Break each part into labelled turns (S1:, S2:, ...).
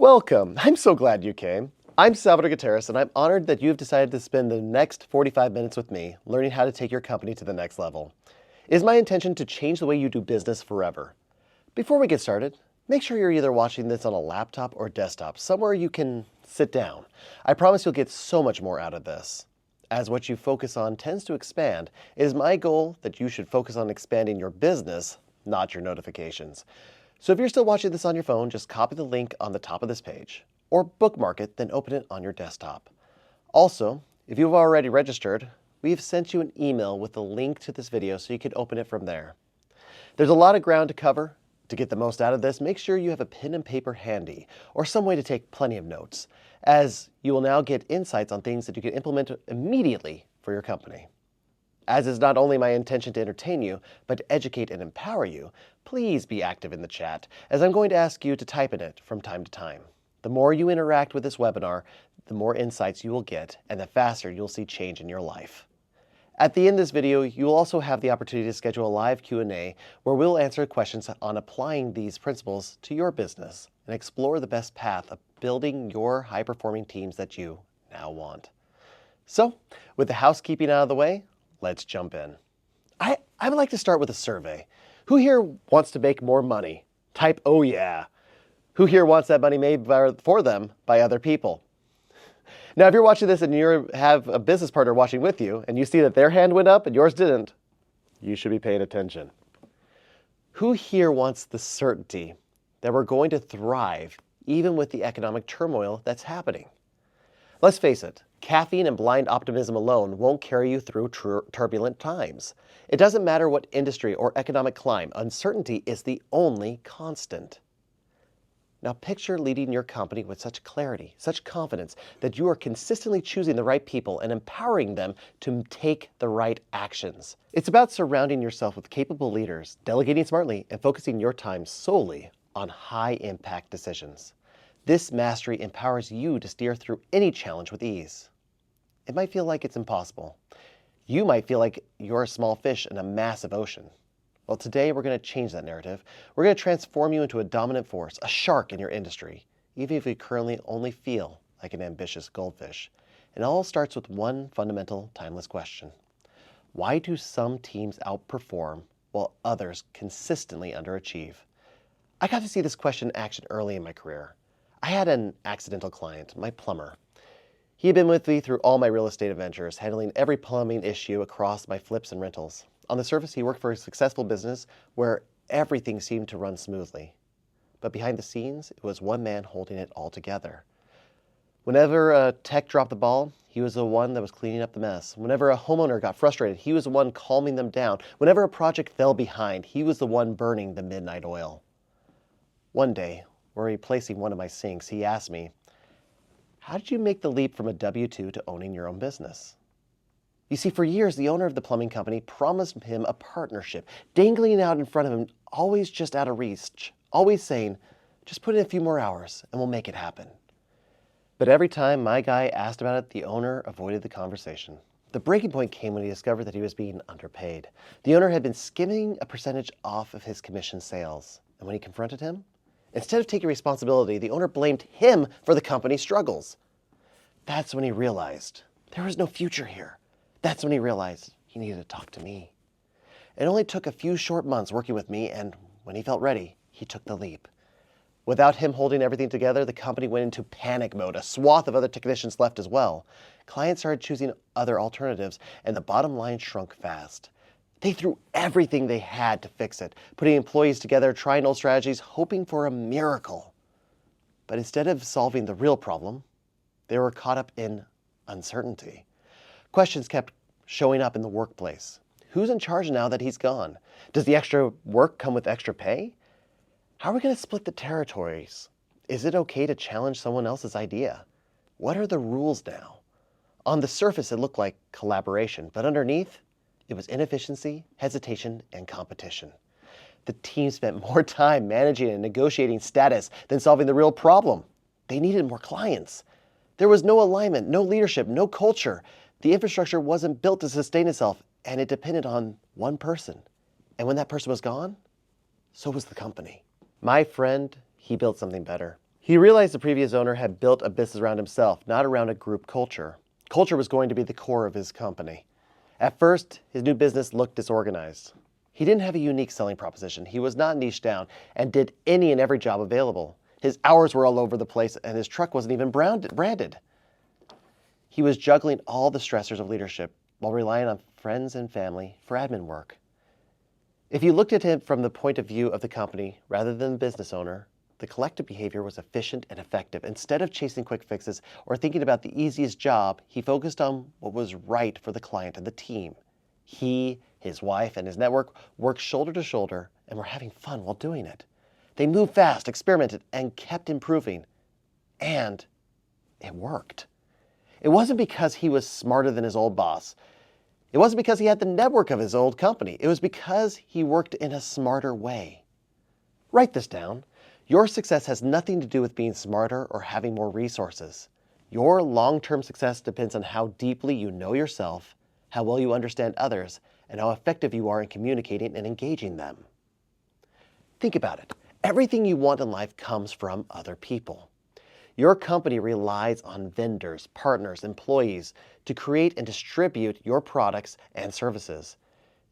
S1: Welcome. I'm so glad you came. I'm Salvador Gutierrez, and I'm honored that you have decided to spend the next 45 minutes with me learning how to take your company to the next level. It is my intention to change the way you do business forever. Before we get started, make sure you're either watching this on a laptop or desktop, somewhere you can sit down. I promise you'll get so much more out of this. As what you focus on tends to expand, it is my goal that you should focus on expanding your business, not your notifications. So if you're still watching this on your phone, just copy the link on the top of this page, or bookmark it, then open it on your desktop. Also, if you've already registered, we have sent you an email with the link to this video so you can open it from there. There's a lot of ground to cover. To get the most out of this, make sure you have a pen and paper handy, or some way to take plenty of notes, as you will now get insights on things that you can implement immediately for your company. As is not only my intention to entertain you, but to educate and empower you, please be active in the chat, as I'm going to ask you to type in it from time to time. The more you interact with this webinar, the more insights you will get, and the faster you'll see change in your life. At the end of this video, you will also have the opportunity to schedule a live Q&A where we'll answer questions on applying these principles to your business and explore the best path of building your high-performing teams that you now want. So, with the housekeeping out of the way, let's jump in. I would like to start with a survey. Who here wants to make more money? Type, oh yeah. Who here wants that money made for them by other people? Now, if you're watching this and you have a business partner watching with you, and you see that their hand went up and yours didn't, you should be paying attention. Who here wants the certainty that we're going to thrive even with the economic turmoil that's happening? Let's face it, caffeine and blind optimism alone won't carry you through turbulent times. It doesn't matter what industry or economic climate, uncertainty is the only constant. Now picture leading your company with such clarity, such confidence, that you are consistently choosing the right people and empowering them to take the right actions. It's about surrounding yourself with capable leaders, delegating smartly, and focusing your time solely on high-impact decisions. This mastery empowers you to steer through any challenge with ease. It might feel like it's impossible. You might feel like you're a small fish in a massive ocean. Well, today we're going to change that narrative. We're going to transform you into a dominant force, a shark in your industry, even if you currently only feel like an ambitious goldfish. It all starts with one fundamental, timeless question. Why do some teams outperform while others consistently underachieve? I got to see this question in action early in my career. I had an accidental client, my plumber. He had been with me through all my real estate adventures, handling every plumbing issue across my flips and rentals. On the surface, he worked for a successful business where everything seemed to run smoothly. But behind the scenes, it was one man holding it all together. Whenever a tech dropped the ball, he was the one that was cleaning up the mess. Whenever a homeowner got frustrated, he was the one calming them down. Whenever a project fell behind, he was the one burning the midnight oil. One day, while replacing one of my sinks, he asked me, "How did you make the leap from a W-2 to owning your own business?" You see, for years, the owner of the plumbing company promised him a partnership, dangling out in front of him, always just out of reach, always saying, "Just put in a few more hours and we'll make it happen." But every time my guy asked about it, the owner avoided the conversation. The breaking point came when he discovered that he was being underpaid. The owner had been skimming a percentage off of his commission sales. And when he confronted him, instead of taking responsibility, the owner blamed him for the company's struggles. That's when he realized there was no future here. That's when he realized he needed to talk to me. It only took a few short months working with me, and when he felt ready, he took the leap. Without him holding everything together, the company went into panic mode. A swath of other technicians left as well. Clients started choosing other alternatives, and the bottom line shrunk fast. They threw everything they had to fix it, putting employees together, trying old strategies, hoping for a miracle. But instead of solving the real problem, they were caught up in uncertainty. Questions kept showing up in the workplace. Who's in charge now that he's gone? Does the extra work come with extra pay? How are we going to split the territories? Is it okay to challenge someone else's idea? What are the rules now? On the surface, it looked like collaboration, but underneath, it was inefficiency, hesitation, and competition. The team spent more time managing and negotiating status than solving the real problem. They needed more clients. There was no alignment, no leadership, no culture. The infrastructure wasn't built to sustain itself, and it depended on one person. And when that person was gone, so was the company. My friend, he built something better. He realized the previous owner had built a business around himself, not around a group culture. Culture was going to be the core of his company. At first, his new business looked disorganized. He didn't have a unique selling proposition. He was not niched down and did any and every job available. His hours were all over the place and his truck wasn't even branded. He was juggling all the stressors of leadership while relying on friends and family for admin work. If you looked at him from the point of view of the company rather than the business owner, the collective behavior was efficient and effective. Instead of chasing quick fixes or thinking about the easiest job, he focused on what was right for the client and the team. He, his wife, and his network worked shoulder to shoulder and were having fun while doing it. They moved fast, experimented, and kept improving. And it worked. It wasn't because he was smarter than his old boss. It wasn't because he had the network of his old company. It was because he worked in a smarter way. Write this down. Your success has nothing to do with being smarter or having more resources. Your long-term success depends on how deeply you know yourself, how well you understand others, and how effective you are in communicating and engaging them. Think about it. Everything you want in life comes from other people. Your company relies on vendors, partners, employees to create and distribute your products and services.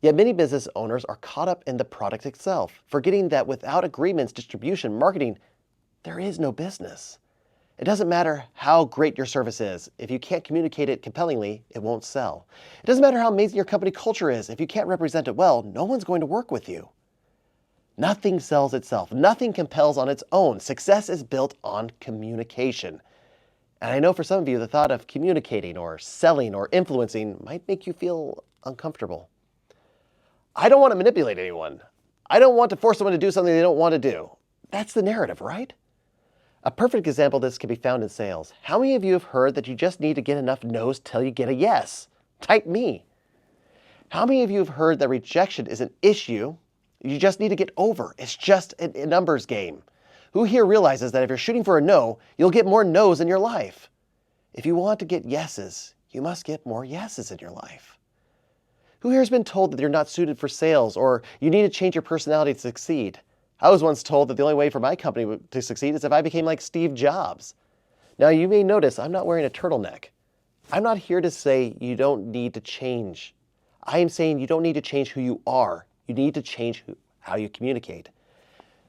S1: Yet many business owners are caught up in the product itself, forgetting that without agreements, distribution, marketing, there is no business. It doesn't matter how great your service is. If you can't communicate it compellingly, it won't sell. It doesn't matter how amazing your company culture is. If you can't represent it well, no one's going to work with you. Nothing sells itself. Nothing compels on its own. Success is built on communication. And I know for some of you, the thought of communicating or selling or influencing might make you feel uncomfortable. I don't want to manipulate anyone. I don't want to force someone to do something they don't want to do. That's the narrative, right? A perfect example of this can be found in sales. How many of you have heard that you just need to get enough no's till you get a yes? Type me. How many of you have heard that rejection is an issue you just need to get over? It's just a numbers game. Who here realizes that if you're shooting for a no, you'll get more no's in your life? If you want to get yeses, you must get more yeses in your life. Who here has been told that you're not suited for sales or you need to change your personality to succeed? I was once told that the only way for my company to succeed is if I became like Steve Jobs. Now you may notice I'm not wearing a turtleneck. I'm not here to say you don't need to change. I am saying you don't need to change who you are. You need to change how you communicate.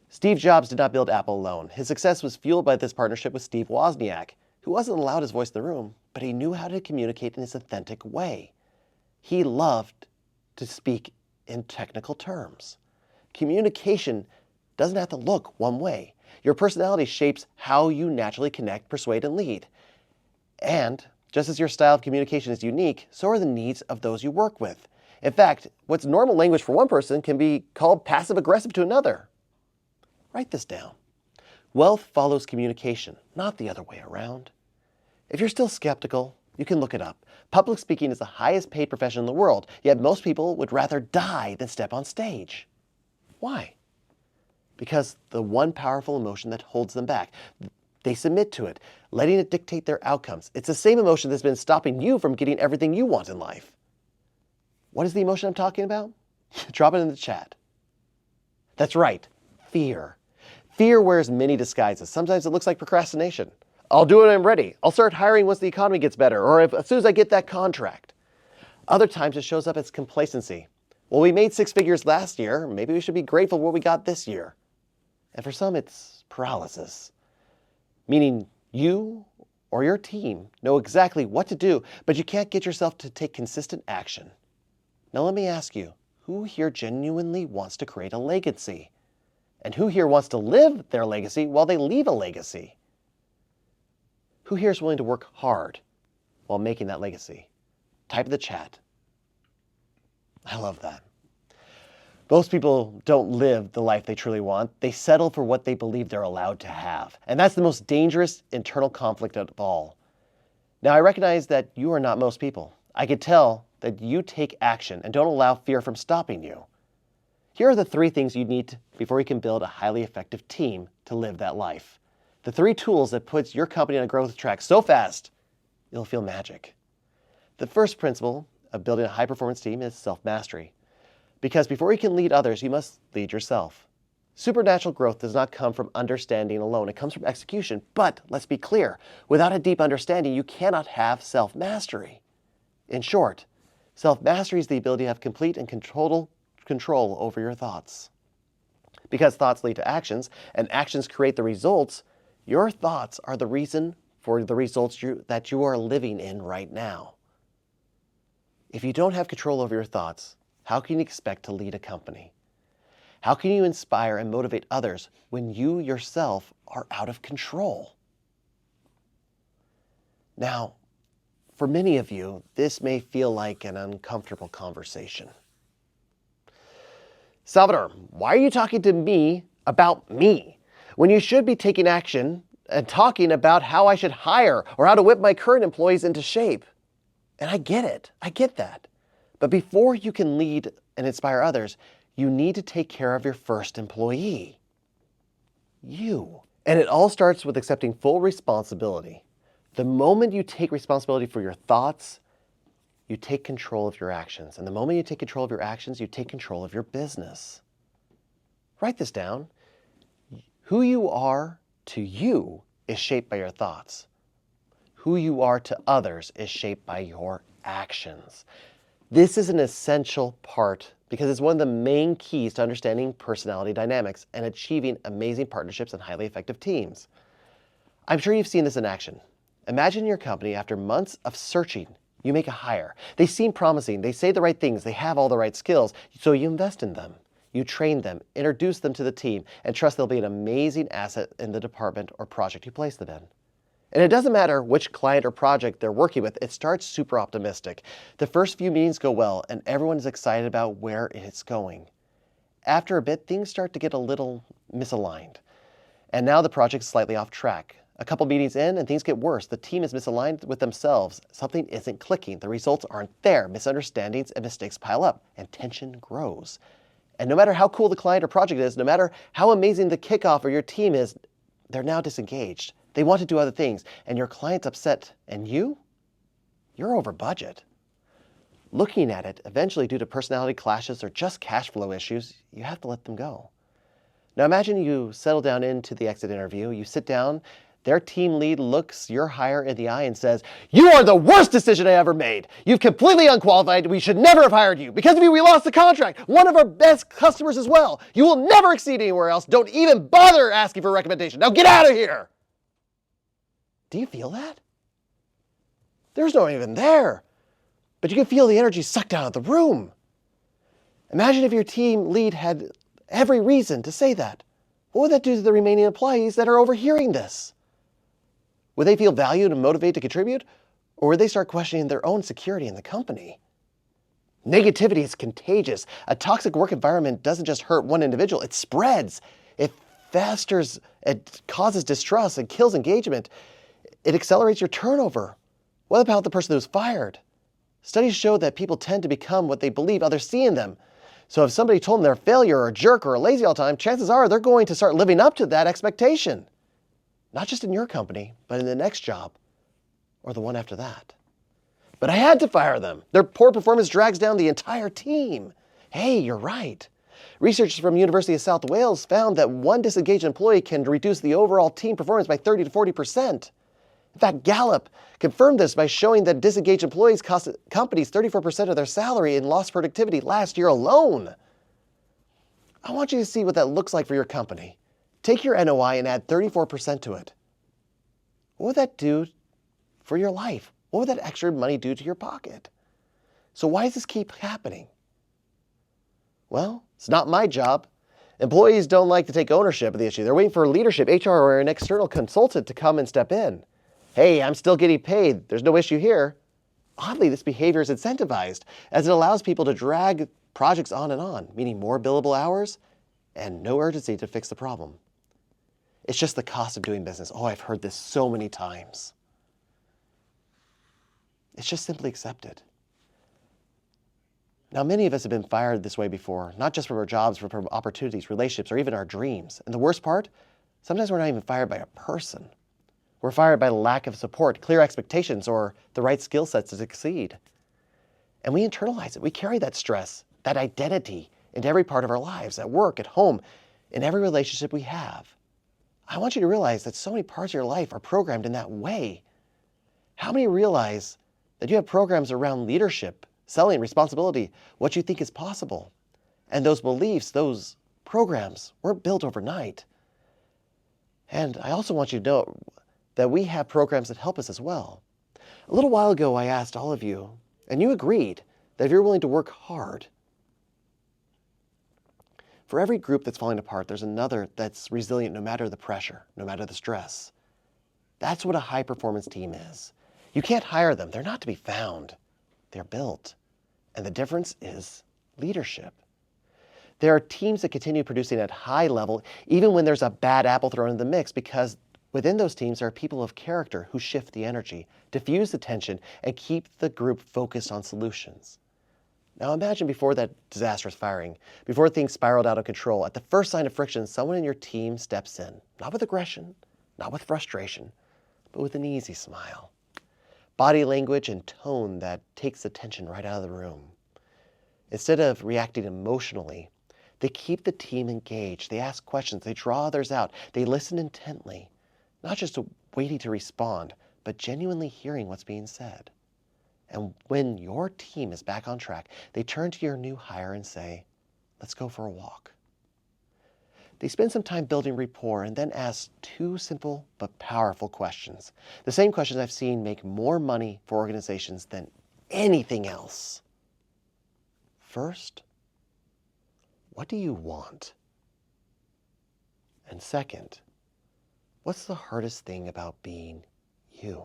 S1: Steve Jobs did not build Apple alone. His success was fueled by this partnership with Steve Wozniak, who wasn't the loudest voice in the room, but he knew how to communicate in his authentic way. He loved to speak in technical terms. Communication doesn't have to look one way. Your personality shapes how you naturally connect, persuade, and lead. And just as your style of communication is unique, so are the needs of those you work with. In fact, what's normal language for one person can be called passive-aggressive to another. Write this down. Wealth follows communication, not the other way around. If you're still skeptical, you can look it up. Public speaking is the highest paid profession in the world, yet most people would rather die than step on stage. Why? Because the one powerful emotion that holds them back. They submit to it, letting it dictate their outcomes. It's the same emotion that's been stopping you from getting everything you want in life. What is the emotion I'm talking about? Drop it in the chat. That's right, fear. Fear wears many disguises. Sometimes it looks like procrastination. I'll do it when I'm ready. I'll start hiring once the economy gets better, or as soon as I get that contract. Other times it shows up as complacency. Well, we made 6 figures last year. Maybe we should be grateful for what we got this year. And for some, it's paralysis, meaning you or your team know exactly what to do, but you can't get yourself to take consistent action. Now let me ask you, who here genuinely wants to create a legacy? And who here wants to live their legacy while they leave a legacy? Who here is willing to work hard while making that legacy? Type in the chat. I love that. Most people don't live the life they truly want. They settle for what they believe they're allowed to have. And that's the most dangerous internal conflict of all. Now, I recognize that you are not most people. I could tell that you take action and don't allow fear from stopping you. Here are the 3 things you need before you can build a highly effective team to live that life. The 3 tools that puts your company on a growth track so fast, you'll feel magic. The first principle of building a high-performance team is self-mastery. Because before you can lead others, you must lead yourself. Supernatural growth does not come from understanding alone. It comes from execution. But let's be clear, without a deep understanding, you cannot have self-mastery. In short, self-mastery is the ability to have complete and control over your thoughts. Because thoughts lead to actions, and actions create the results, your thoughts are the reason for the results that you are living in right now. If you don't have control over your thoughts, how can you expect to lead a company? How can you inspire and motivate others when you yourself are out of control? Now, for many of you, this may feel like an uncomfortable conversation. Salvador, why are you talking to me about me when you should be taking action and talking about how I should hire or how to whip my current employees into shape? And I get it. I get that. But before you can lead and inspire others, you need to take care of your first employee. You. And it all starts with accepting full responsibility. The moment you take responsibility for your thoughts, you take control of your actions. And the moment you take control of your actions, you take control of your business. Write this down. Who you are to you is shaped by your thoughts. Who you are to others is shaped by your actions. This is an essential part because it's one of the main keys to understanding personality dynamics and achieving amazing partnerships and highly effective teams. I'm sure you've seen this in action. Imagine your company, after months of searching, you make a hire. They seem promising, they say the right things, they have all the right skills, so you invest in them. You train them, introduce them to the team, and trust they'll be an amazing asset in the department or project you place them in. And it doesn't matter which client or project they're working with, it starts super optimistic. The first few meetings go well, and everyone is excited about where it's going. After a bit, things start to get a little misaligned. And now the project's slightly off track. A couple meetings in and things get worse. The team is misaligned with themselves. Something isn't clicking. The results aren't there. Misunderstandings and mistakes pile up and tension grows. And no matter how cool the client or project is, no matter how amazing the kickoff or your team is, they're now disengaged. They want to do other things and your client's upset. And you're over budget. Looking at it, eventually due to personality clashes or just cash flow issues, you have to let them go. Now imagine you settle down into the exit interview. You sit down. Their team lead looks your hire in the eye and says, "You are the worst decision I ever made. You've completely unqualified. We should never have hired you. Because of you, we lost the contract. One of our best customers as well. You will never exceed anywhere else. Don't even bother asking for a recommendation. Now get out of here." Do you feel that? There's no one even there. But you can feel the energy sucked out of the room. Imagine if your team lead had every reason to say that. What would that do to the remaining employees that are overhearing this? Would they feel valued and motivated to contribute? Or would they start questioning their own security in the company? Negativity is contagious. A toxic work environment doesn't just hurt one individual, it spreads. It festers, it causes distrust, it kills engagement. It accelerates your turnover. What about the person who's fired? Studies show that people tend to become what they believe others see in them. So if somebody told them they're a failure or a jerk or a lazy all the time, chances are they're going to start living up to that expectation. Not just in your company, but in the next job or the one after that. But I had to fire them. Their poor performance drags down the entire team. Hey, you're right. Researchers from University of South Wales found that one disengaged employee can reduce the overall team performance by 30 to 40%. In fact, Gallup confirmed this by showing that disengaged employees cost companies 34% of their salary in lost productivity last year alone. I want you to see what that looks like for your company. Take your NOI and add 34% to it. What would that do for your life? What would that extra money do to your pocket? So why does this keep happening? Well, it's not my job. Employees don't like to take ownership of the issue. They're waiting for leadership, HR, or an external consultant to come and step in. Hey, I'm still getting paid. There's no issue here. Oddly, this behavior is incentivized as it allows people to drag projects on, meaning more billable hours and no urgency to fix the problem. It's just the cost of doing business. Oh, I've heard this so many times. It's just simply accepted. Now, many of us have been fired this way before, not just from our jobs, but from opportunities, relationships, or even our dreams. And the worst part, sometimes we're not even fired by a person. We're fired by lack of support, clear expectations, or the right skill sets to succeed. And we internalize it. We carry that stress, that identity into every part of our lives, at work, at home, in every relationship we have. I want you to realize that so many parts of your life are programmed in that way. How many realize that you have programs around leadership, selling, responsibility, what you think is possible? And those beliefs, those programs weren't built overnight. And I also want you to know that we have programs that help us as well. A little while ago, I asked all of you, and you agreed, that if you're willing to work hard, for every group that's falling apart, there's another that's resilient no matter the pressure, no matter the stress. That's what a high-performance team is. You can't hire them. They're not to be found. They're built. And the difference is leadership. There are teams that continue producing at high level even when there's a bad apple thrown in the mix, because within those teams there are people of character who shift the energy, diffuse the tension, and keep the group focused on solutions. Now imagine before that disastrous firing, before things spiraled out of control, at the first sign of friction, someone in your team steps in, not with aggression, not with frustration, but with an easy smile. Body language and tone that takes the tension right out of the room. Instead of reacting emotionally, they keep the team engaged. They ask questions. They draw others out. They listen intently, not just waiting to respond, but genuinely hearing what's being said. And when your team is back on track, they turn to your new hire and say, "Let's go for a walk." They spend some time building rapport and then ask two simple but powerful questions. The same questions I've seen make more money for organizations than anything else. First, what do you want? And second, what's the hardest thing about being you?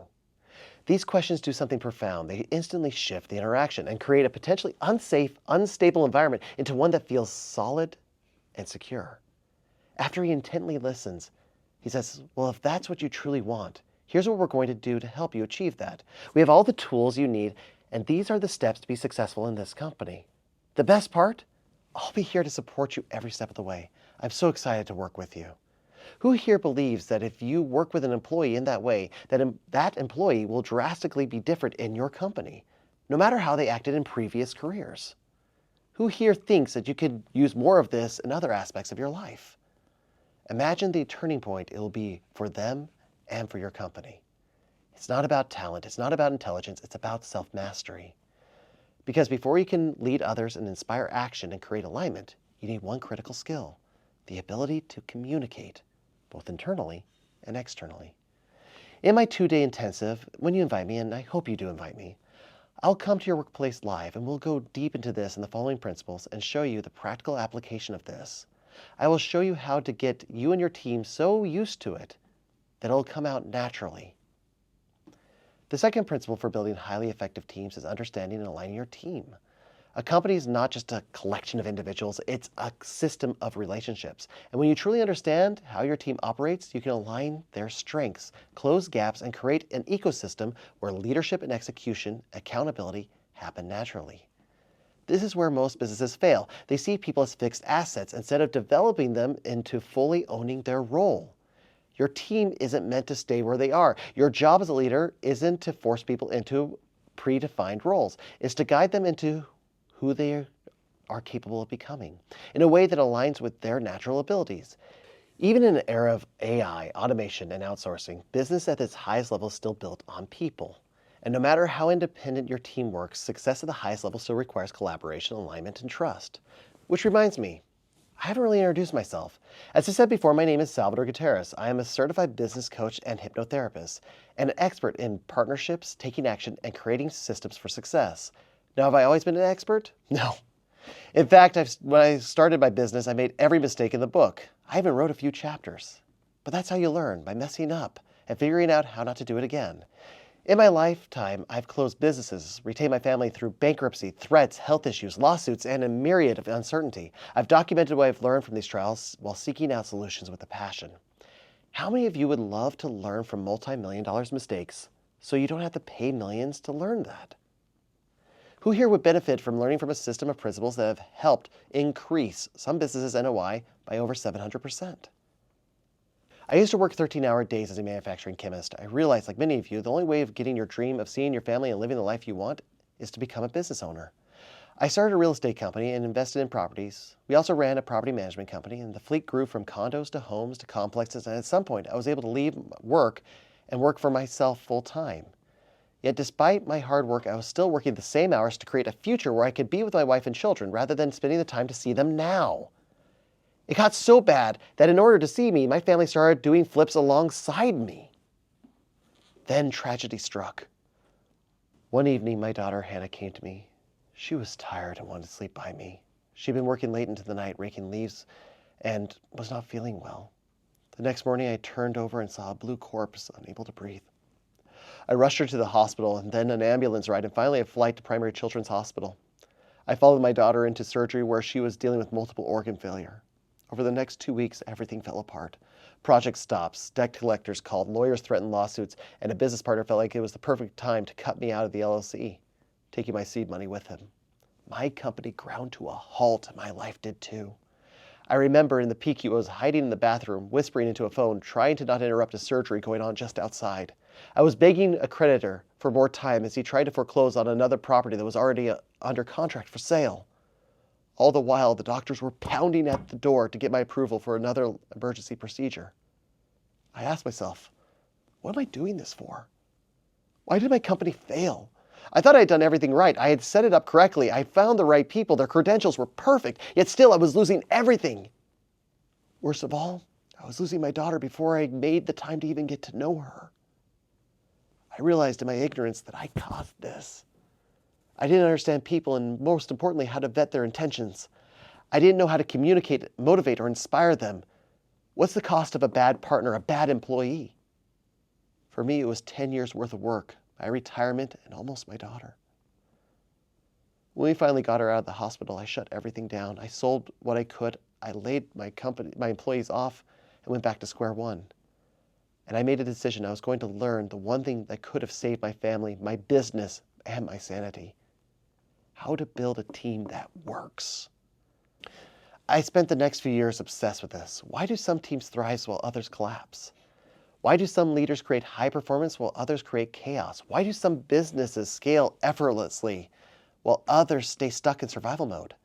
S1: These questions do something profound. They instantly shift the interaction and create a potentially unsafe, unstable environment into one that feels solid and secure. After he intently listens, he says, "Well, if that's what you truly want, here's what we're going to do to help you achieve that. We have all the tools you need, and these are the steps to be successful in this company. The best part? I'll be here to support you every step of the way. I'm so excited to work with you." Who here believes that if you work with an employee in that way, that employee will drastically be different in your company, no matter how they acted in previous careers? Who here thinks that you could use more of this in other aspects of your life? Imagine the turning point it will be for them and for your company. It's not about talent, it's not about intelligence, it's about self-mastery. Because before you can lead others and inspire action and create alignment, you need one critical skill: the ability to communicate, both internally and externally. In my 2-day intensive, when you invite me, and I hope you do invite me, I'll come to your workplace live and we'll go deep into this and the following principles and show you the practical application of this. I will show you how to get you and your team so used to it that it'll come out naturally. The second principle for building highly effective teams is understanding and aligning your team. A company is not just a collection of individuals, it's a system of relationships. And when you truly understand how your team operates, you can align their strengths, close gaps, and create an ecosystem where leadership and execution, accountability happen naturally. This is where most businesses fail. They see people as fixed assets instead of developing them into fully owning their role. Your team isn't meant to stay where they are. Your job as a leader isn't to force people into predefined roles. It's to guide them into who they are capable of becoming in a way that aligns with their natural abilities. Even in an era of AI, automation, and outsourcing, business at its highest level is still built on people. And no matter how independent your team works, success at the highest level still requires collaboration, alignment, and trust. Which reminds me, I haven't really introduced myself. As I said before, my name is Salvador Gutierrez. I am a certified business coach and hypnotherapist, and an expert in partnerships, taking action, and creating systems for success. Now, have I always been an expert? No. In fact, when I started my business, I made every mistake in the book. I even wrote a few chapters. But that's how you learn, by messing up and figuring out how not to do it again. In my lifetime, I've closed businesses, retained my family through bankruptcy, threats, health issues, lawsuits, and a myriad of uncertainty. I've documented what I've learned from these trials while seeking out solutions with a passion. How many of you would love to learn from multi-million-dollar mistakes so you don't have to pay millions to learn that? Who here would benefit from learning from a system of principles that have helped increase some businesses' NOI by over 700%? I used to work 13-hour days as a manufacturing chemist. I realized, like many of you, the only way of getting your dream of seeing your family and living the life you want is to become a business owner. I started a real estate company and invested in properties. We also ran a property management company, and the fleet grew from condos to homes to complexes, and at some point I was able to leave work and work for myself full time. Yet despite my hard work, I was still working the same hours to create a future where I could be with my wife and children rather than spending the time to see them now. It got so bad that in order to see me, my family started doing flips alongside me. Then tragedy struck. One evening, my daughter Hannah came to me. She was tired and wanted to sleep by me. She'd been working late into the night raking leaves and was not feeling well. The next morning, I turned over and saw a blue corpse, unable to breathe. I rushed her to the hospital and then an ambulance ride and finally a flight to Primary Children's Hospital. I followed my daughter into surgery where she was dealing with multiple organ failure. Over the next 2 weeks, everything fell apart. Project stops, debt collectors called, lawyers threatened lawsuits, and a business partner felt like it was the perfect time to cut me out of the LLC, taking my seed money with him. My company ground to a halt, and my life did too. I remember in the PQ, I was hiding in the bathroom, whispering into a phone, trying to not interrupt a surgery going on just outside. I was begging a creditor for more time as he tried to foreclose on another property that was already under contract for sale. All the while, the doctors were pounding at the door to get my approval for another emergency procedure. I asked myself, what am I doing this for? Why did my company fail? I thought I had done everything right. I had set it up correctly. I found the right people. Their credentials were perfect. Yet still, I was losing everything. Worst of all, I was losing my daughter before I made the time to even get to know her. I realized in my ignorance that I caused this. I didn't understand people and, most importantly, how to vet their intentions. I didn't know how to communicate, motivate, or inspire them. What's the cost of a bad partner, a bad employee? For me, it was 10 years worth of work, my retirement, and almost my daughter. When we finally got her out of the hospital, I shut everything down. I sold what I could. I laid my employees off and went back to square one. And I made a decision. I was going to learn the one thing that could have saved my family, my business, and my sanity. How to build a team that works. I spent the next few years obsessed with this. Why do some teams thrive while others collapse? Why do some leaders create high performance while others create chaos? Why do some businesses scale effortlessly while others stay stuck in survival mode?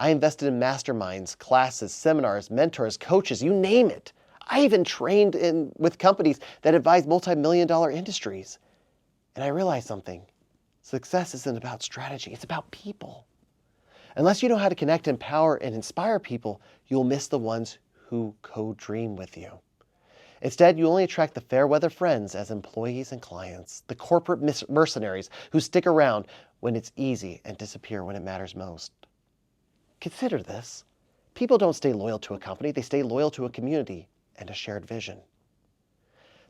S1: I invested in masterminds, classes, seminars, mentors, coaches, you name it. I even trained with companies that advise multi-million-dollar industries. And I realized something. Success isn't about strategy, it's about people. Unless you know how to connect, empower, and inspire people, you'll miss the ones who co-dream with you. Instead, you only attract the fair-weather friends as employees and clients, the corporate mercenaries who stick around when it's easy and disappear when it matters most. Consider this. People don't stay loyal to a company, they stay loyal to a community and a shared vision.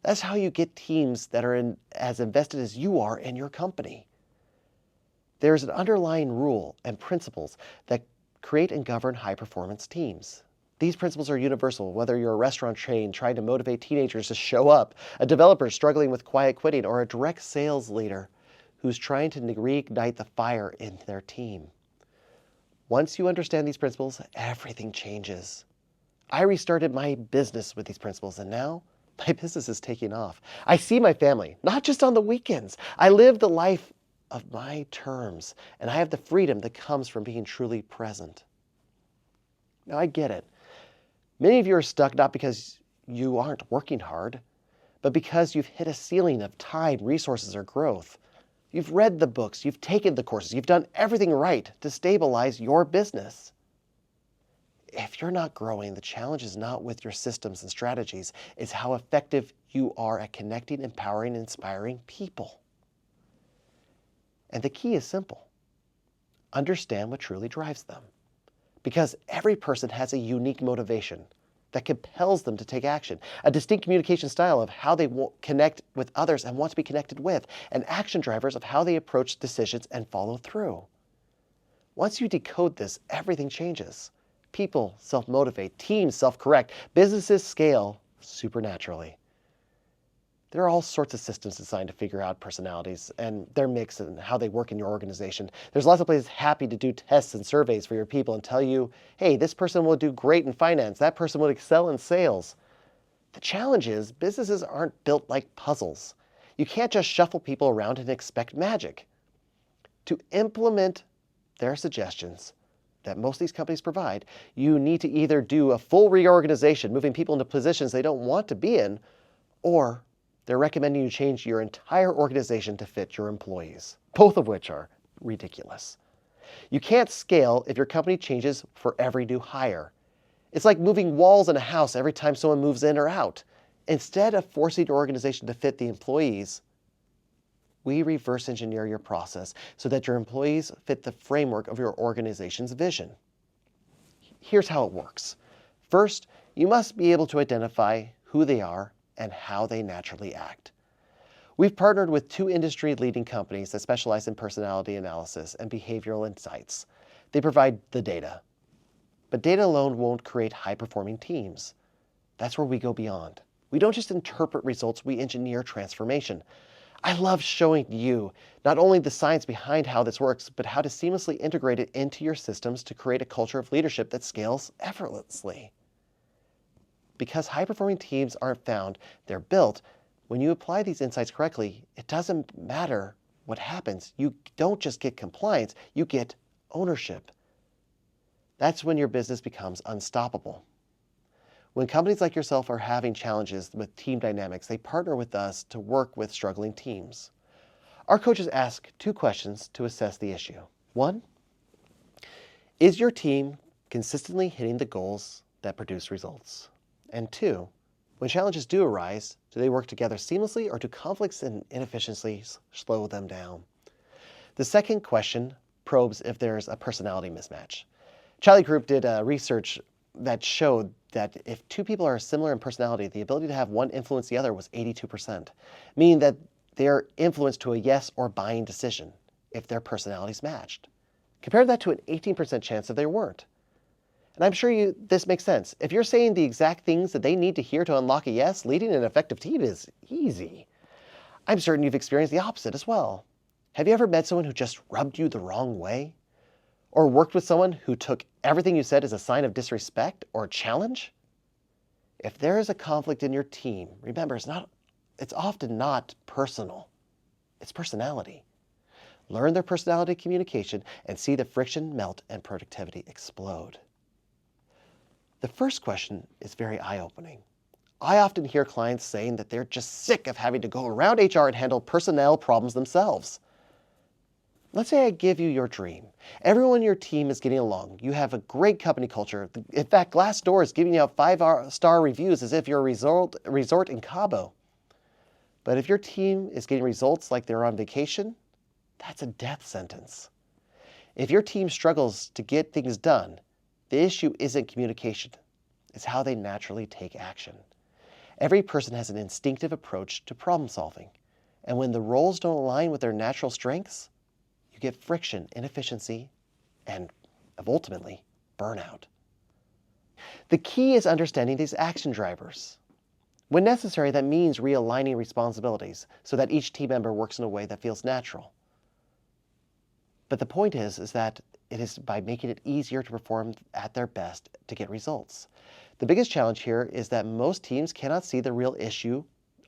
S1: That's how you get teams that are as invested as you are in your company. There's an underlying rule and principles that create and govern high-performance teams. These principles are universal, whether you're a restaurant chain trying to motivate teenagers to show up, a developer struggling with quiet quitting, or a direct sales leader who's trying to reignite the fire in their team. Once you understand these principles, everything changes. I restarted my business with these principles, and now my business is taking off. I see my family, not just on the weekends. I live the life of my terms, and I have the freedom that comes from being truly present. Now, I get it. Many of you are stuck not because you aren't working hard, but because you've hit a ceiling of time, resources, or growth. You've read the books, you've taken the courses, you've done everything right to stabilize your business. If you're not growing, the challenge is not with your systems and strategies, it's how effective you are at connecting, empowering, and inspiring people. And the key is simple. Understand what truly drives them. Because every person has a unique motivation that compels them to take action, a distinct communication style of how they connect with others and want to be connected with, and action drivers of how they approach decisions and follow through. Once you decode this, everything changes. People self-motivate, teams self-correct, businesses scale supernaturally. There are all sorts of systems designed to figure out personalities and their mix and how they work in your organization. There's lots of places happy to do tests and surveys for your people and tell you, hey, this person will do great in finance, that person will excel in sales. The challenge is businesses aren't built like puzzles. You can't just shuffle people around and expect magic. To implement their suggestions that most of these companies provide, you need to either do a full reorganization, moving people into positions they don't want to be in, or they're recommending you change your entire organization to fit your employees, both of which are ridiculous. You can't scale if your company changes for every new hire. It's like moving walls in a house every time someone moves in or out. Instead of forcing your organization to fit the employees, we reverse engineer your process so that your employees fit the framework of your organization's vision. Here's how it works. First, you must be able to identify who they are and how they naturally act. We've partnered with 2 industry-leading companies that specialize in personality analysis and behavioral insights. They provide the data. But data alone won't create high-performing teams. That's where we go beyond. We don't just interpret results, we engineer transformation. I love showing you not only the science behind how this works, but how to seamlessly integrate it into your systems to create a culture of leadership that scales effortlessly. Because high-performing teams aren't found, they're built. When you apply these insights correctly, it doesn't matter what happens. You don't just get compliance, you get ownership. That's when your business becomes unstoppable. When companies like yourself are having challenges with team dynamics, they partner with us to work with struggling teams. Our coaches ask 2 questions to assess the issue. 1, is your team consistently hitting the goals that produce results? And 2, when challenges do arise, do they work together seamlessly or do conflicts and inefficiencies slow them down? The second question probes if there's a personality mismatch. Charlie Group did research that showed that if 2 people are similar in personality, the ability to have one influence the other was 82%, meaning that they're influenced to a yes or buying decision if their personalities matched. Compare that to an 18% chance if they weren't. And I'm sure this makes sense. If you're saying the exact things that they need to hear to unlock a yes, leading an effective team is easy. I'm certain you've experienced the opposite as well. Have you ever met someone who just rubbed you the wrong way? Or worked with someone who took everything you said as a sign of disrespect or challenge? If there is a conflict in your team, remember, it's often not personal. It's personality. Learn their personality communication and see the friction melt and productivity explode. The first question is very eye-opening. I often hear clients saying that they're just sick of having to go around HR and handle personnel problems themselves. Let's say I give you your dream. Everyone in your team is getting along. You have a great company culture. In fact, Glassdoor is giving you out 5-star reviews as if you're a resort in Cabo. But if your team is getting results like they're on vacation, that's a death sentence. If your team struggles to get things done, the issue isn't communication. It's how they naturally take action. Every person has an instinctive approach to problem solving. And when the roles don't align with their natural strengths, you get friction, inefficiency, and ultimately, burnout. The key is understanding these action drivers. When necessary, that means realigning responsibilities so that each team member works in a way that feels natural. But the point is that it is by making it easier to perform at their best to get results. The biggest challenge here is that most teams cannot see the real issue,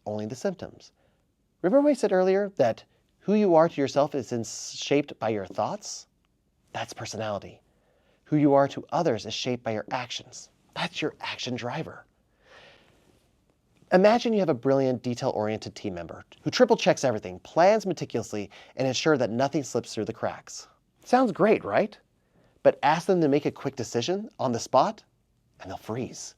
S1: only the symptoms. Remember what I said earlier that who you are to yourself is shaped by your thoughts? That's personality. Who you are to others is shaped by your actions. That's your action driver. Imagine you have a brilliant, detail-oriented team member who triple checks everything, plans meticulously, and ensures that nothing slips through the cracks. Sounds great, right? But ask them to make a quick decision on the spot, and they'll freeze.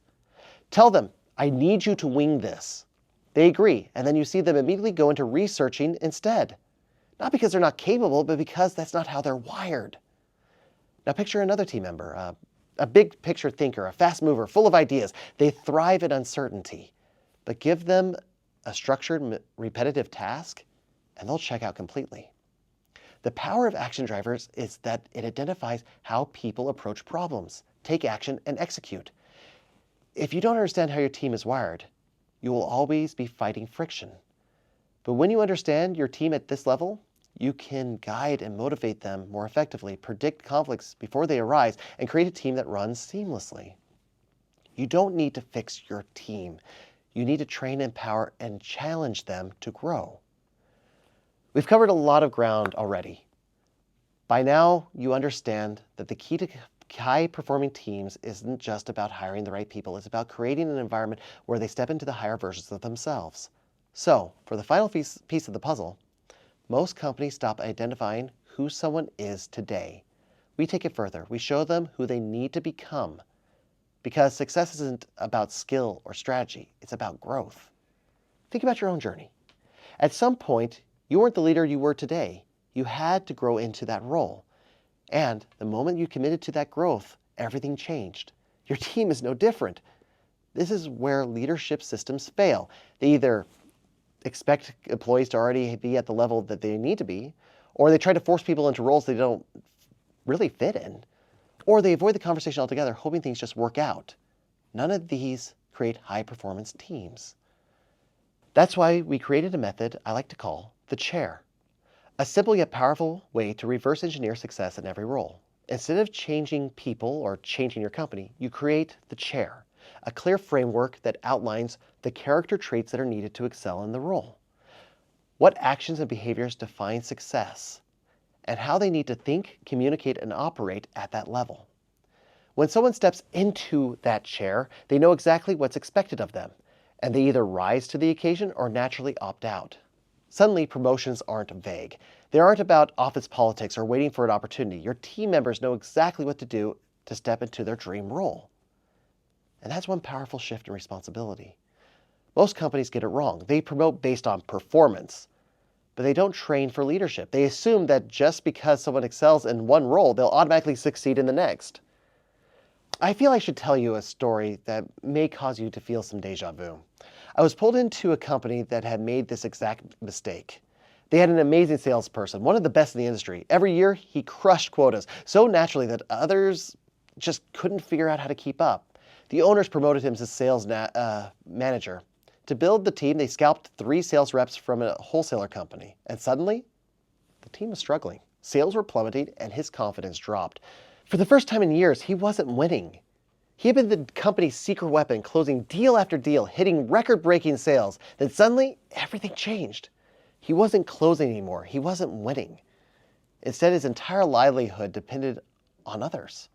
S1: Tell them, I need you to wing this. They agree, and then you see them immediately go into researching instead. Not because they're not capable, but because that's not how they're wired. Now picture another team member, a big picture thinker, a fast mover, full of ideas. They thrive in uncertainty. But give them a structured, repetitive task, and they'll check out completely. The power of action drivers is that it identifies how people approach problems, take action, and execute. If you don't understand how your team is wired, you will always be fighting friction. But when you understand your team at this level, you can guide and motivate them more effectively, predict conflicts before they arise, and create a team that runs seamlessly. You don't need to fix your team. You need to train, empower, and challenge them to grow. We've covered a lot of ground already. By now, you understand that the key to high-performing teams isn't just about hiring the right people. It's about creating an environment where they step into the higher versions of themselves. So, for the final piece of the puzzle, most companies stop identifying who someone is today. We take it further. We show them who they need to become. Because success isn't about skill or strategy. It's about growth. Think about your own journey. At some point, you weren't the leader you were today. You had to grow into that role. And the moment you committed to that growth, everything changed. Your team is no different. This is where leadership systems fail. They either expect employees to already be at the level that they need to be, or they try to force people into roles they don't really fit in, or they avoid the conversation altogether, hoping things just work out. None of these create high-performance teams. That's why we created a method I like to call the chair. A simple yet powerful way to reverse engineer success in every role. Instead of changing people or changing your company, you create the chair, a clear framework that outlines the character traits that are needed to excel in the role. What actions and behaviors define success, and how they need to think, communicate, and operate at that level. When someone steps into that chair, they know exactly what's expected of them, and they either rise to the occasion or naturally opt out. Suddenly, promotions aren't vague. They aren't about office politics or waiting for an opportunity. Your team members know exactly what to do to step into their dream role. And that's one powerful shift in responsibility. Most companies get it wrong. They promote based on performance, but they don't train for leadership. They assume that just because someone excels in one role, they'll automatically succeed in the next. I feel I should tell you a story that may cause you to feel some deja vu. I was pulled into a company that had made this exact mistake. They had an amazing salesperson, one of the best in the industry. Every year, he crushed quotas so naturally that others just couldn't figure out how to keep up. The owners promoted him to sales manager. To build the team, they scalped 3 sales reps from a wholesaler company. And suddenly, the team was struggling. Sales were plummeting, and his confidence dropped. For the first time in years, he wasn't winning. He had been the company's secret weapon, closing deal after deal, hitting record-breaking sales. Then suddenly, everything changed. He wasn't closing anymore. He wasn't winning. Instead, his entire livelihood depended on others.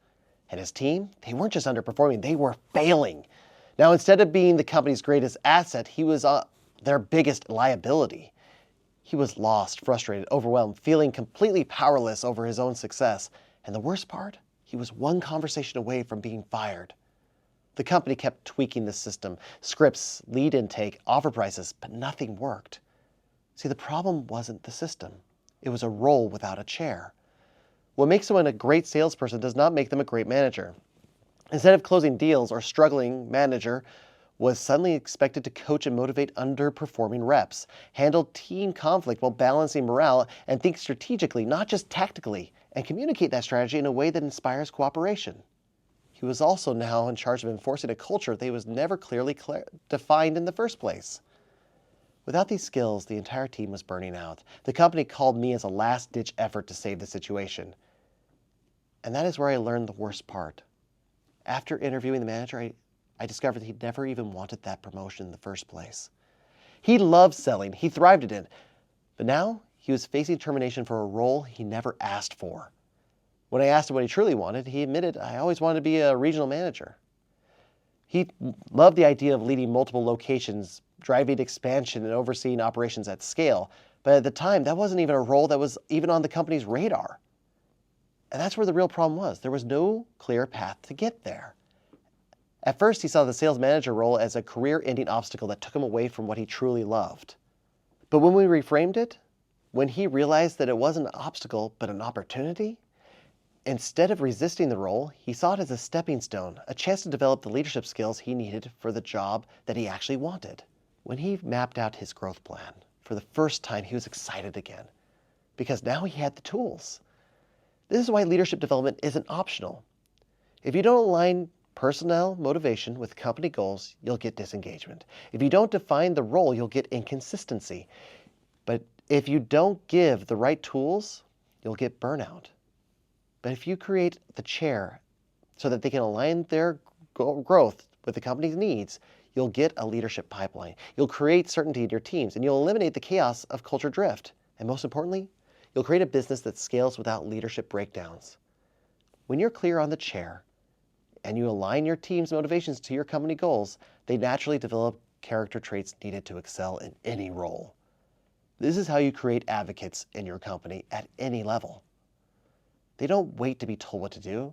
S1: And his team, they weren't just underperforming, they were failing. Now, instead of being the company's greatest asset, he was their biggest liability. He was lost, frustrated, overwhelmed, feeling completely powerless over his own success. And the worst part? He was one conversation away from being fired. The company kept tweaking the system, scripts, lead intake, offer prices, but nothing worked. See, the problem wasn't the system. It was a role without a chair. What makes someone a great salesperson does not make them a great manager. Instead of closing deals, our struggling manager was suddenly expected to coach and motivate underperforming reps, handle team conflict while balancing morale, and think strategically, not just tactically, and communicate that strategy in a way that inspires cooperation. He was also now in charge of enforcing a culture that was never clearly defined in the first place. Without these skills, the entire team was burning out. The company called me as a last-ditch effort to save the situation. And that is where I learned the worst part. After interviewing the manager, I discovered that he'd never even wanted that promotion in the first place. He loved selling. He thrived in it. But now, he was facing termination for a role he never asked for. When I asked him what he truly wanted, he admitted, I always wanted to be a regional manager. He loved the idea of leading multiple locations, driving expansion, and overseeing operations at scale. But at the time, that wasn't even a role that was even on the company's radar. And that's where the real problem was. There was no clear path to get there. At first, he saw the sales manager role as a career-ending obstacle that took him away from what he truly loved. But when we reframed it, when he realized that it wasn't an obstacle, but an opportunity, instead of resisting the role, he saw it as a stepping stone, a chance to develop the leadership skills he needed for the job that he actually wanted. When he mapped out his growth plan, for the first time, he was excited again, because now he had the tools. This is why leadership development isn't optional. If you don't align personnel motivation with company goals, you'll get disengagement. If you don't define the role, you'll get inconsistency. But if you don't give the right tools, you'll get burnout. But if you create the chair so that they can align their growth with the company's needs, you'll get a leadership pipeline. You'll create certainty in your teams, and you'll eliminate the chaos of culture drift. And most importantly, You'll create a business that scales without leadership breakdowns. When you're clear on the chair and you align your team's motivations to your company goals, they naturally develop character traits needed to excel in any role. This is how you create advocates in your company at any level. They don't wait to be told what to do,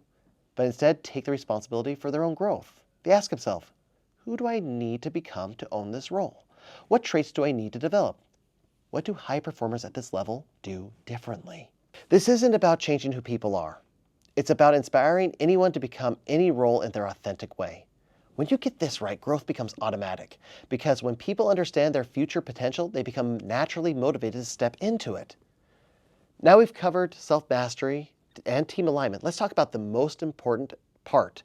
S1: but instead take the responsibility for their own growth. They ask themselves, who do I need to become to own this role? What traits do I need to develop? What do high performers at this level do differently? This isn't about changing who people are. It's about inspiring anyone to become any role in their authentic way. When you get this right, growth becomes automatic, because when people understand their future potential, they become naturally motivated to step into it. Now we've covered self-mastery and team alignment. Let's talk about the most important part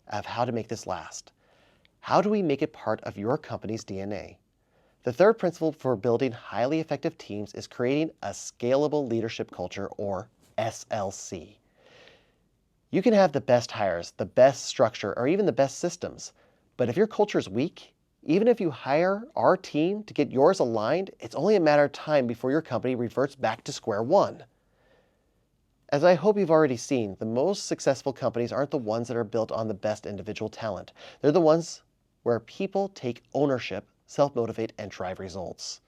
S1: of how to make this last. How do we make it part of your company's DNA? The third principle for building highly effective teams is creating a scalable leadership culture, or SLC. You can have the best hires, the best structure, or even the best systems. But if your culture is weak, even if you hire our team to get yours aligned, it's only a matter of time before your company reverts back to square one. As I hope you've already seen, the most successful companies aren't the ones that are built on the best individual talent. They're the ones where people take ownership, self-motivate, and drive results.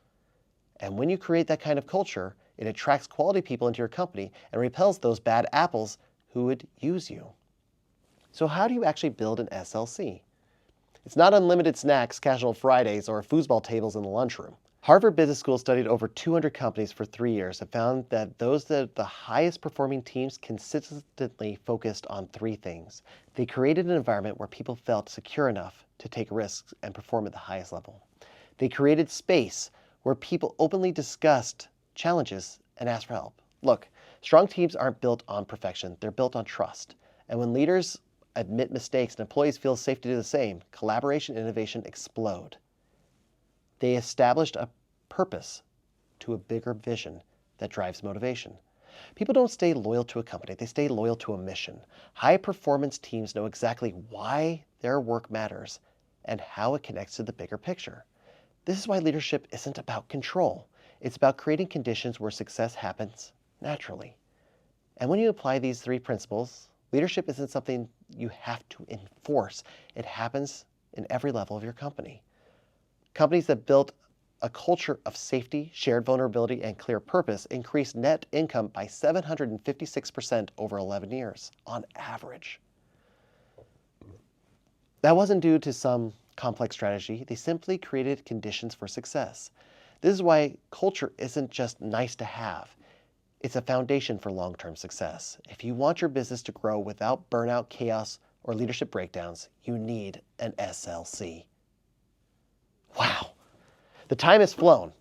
S1: And when you create that kind of culture, it attracts quality people into your company and repels those bad apples who would use you. So how do you actually build an SLC? It's not unlimited snacks, casual Fridays, or foosball tables in the lunchroom. Harvard Business School studied over 200 companies for 3 years and found that those that the highest performing teams consistently focused on 3 things. They created an environment where people felt secure enough to take risks and perform at the highest level. They created space where people openly discussed challenges and asked for help. Look, strong teams aren't built on perfection, they're built on trust. And when leaders admit mistakes and employees feel safe to do the same, collaboration and innovation explode. They established a purpose to a bigger vision that drives motivation. People don't stay loyal to a company, they stay loyal to a mission. High-performance teams know exactly why their work matters and how it connects to the bigger picture. This is why leadership isn't about control. It's about creating conditions where success happens naturally. And when you apply these 3 principles, leadership isn't something you have to enforce. It happens in every level of your company. Companies that built a culture of safety, shared vulnerability, and clear purpose increased net income by 756% over 11 years, on average. That wasn't due to some complex strategy. They simply created conditions for success. This is why culture isn't just nice to have. It's a foundation for long-term success. If you want your business to grow without burnout, chaos, or leadership breakdowns, you need an SLC. Wow, the time has flown.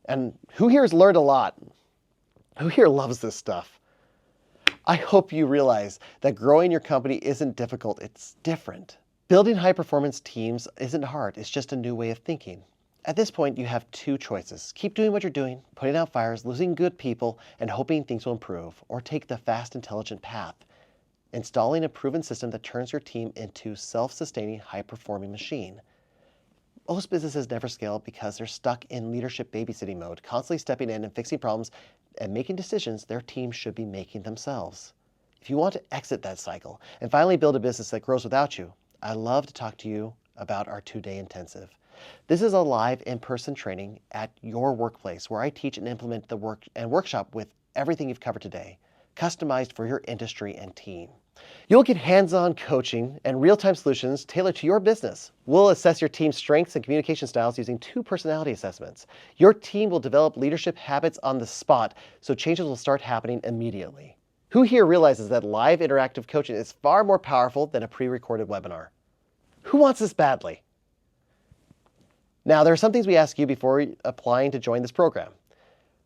S1: And who here has learned a lot? Who here loves this stuff? I hope you realize that growing your company isn't difficult, it's different. Building high-performance teams isn't hard, it's just a new way of thinking. At this point, you have 2 choices. Keep doing what you're doing, putting out fires, losing good people, and hoping things will improve, or take the fast, intelligent path, installing a proven system that turns your team into self-sustaining, high-performing machine. Most businesses never scale because they're stuck in leadership babysitting mode, constantly stepping in and fixing problems and making decisions their team should be making themselves. If you want to exit that cycle and finally build a business that grows without you, I'd love to talk to you about our 2-day intensive. This is a live in-person training at your workplace where I teach and implement the workshop with everything you've covered today, customized for your industry and team. You'll get hands-on coaching and real-time solutions tailored to your business. We'll assess your team's strengths and communication styles using 2 personality assessments. Your team will develop leadership habits on the spot, so changes will start happening immediately. Who here realizes that live interactive coaching is far more powerful than a pre-recorded webinar? Who wants this badly? Now, there are some things we ask you before applying to join this program.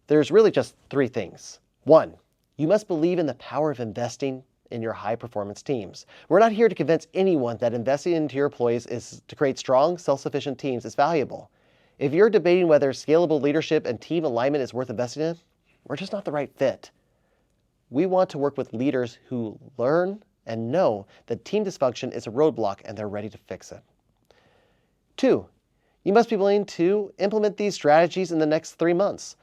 S1: There's really just 3 things. 1, you must believe in the power of investing in your high-performance teams. We're not here to convince anyone that investing into your employees is to create strong, self-sufficient teams is valuable. If you're debating whether scalable leadership and team alignment is worth investing in, we're just not the right fit. We want to work with leaders who learn and know that team dysfunction is a roadblock and they're ready to fix it. 2, you must be willing to implement these strategies in the next 3 months.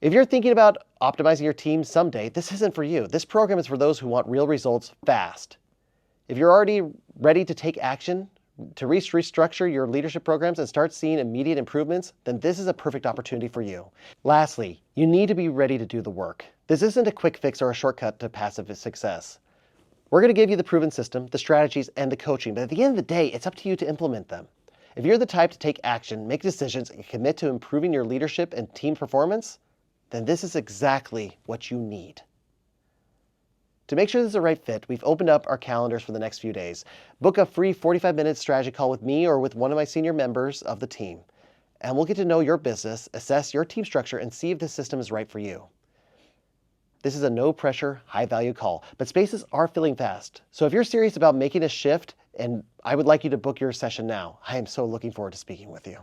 S1: If you're thinking about optimizing your team someday, this isn't for you. This program is for those who want real results fast. If you're already ready to take action, to restructure your leadership programs and start seeing immediate improvements, then this is a perfect opportunity for you. Lastly, you need to be ready to do the work. This isn't a quick fix or a shortcut to passive success. We're going to give you the proven system, the strategies, and the coaching, but at the end of the day, it's up to you to implement them. If you're the type to take action, make decisions, and commit to improving your leadership and team performance, then this is exactly what you need. To make sure this is the right fit, we've opened up our calendars for the next few days. Book a free 45-minute strategy call with me or with one of my senior members of the team, and we'll get to know your business, assess your team structure, and see if this system is right for you. This is a no-pressure, high-value call, but spaces are filling fast. So if you're serious about making a shift, and I would like you to book your session now, I am so looking forward to speaking with you.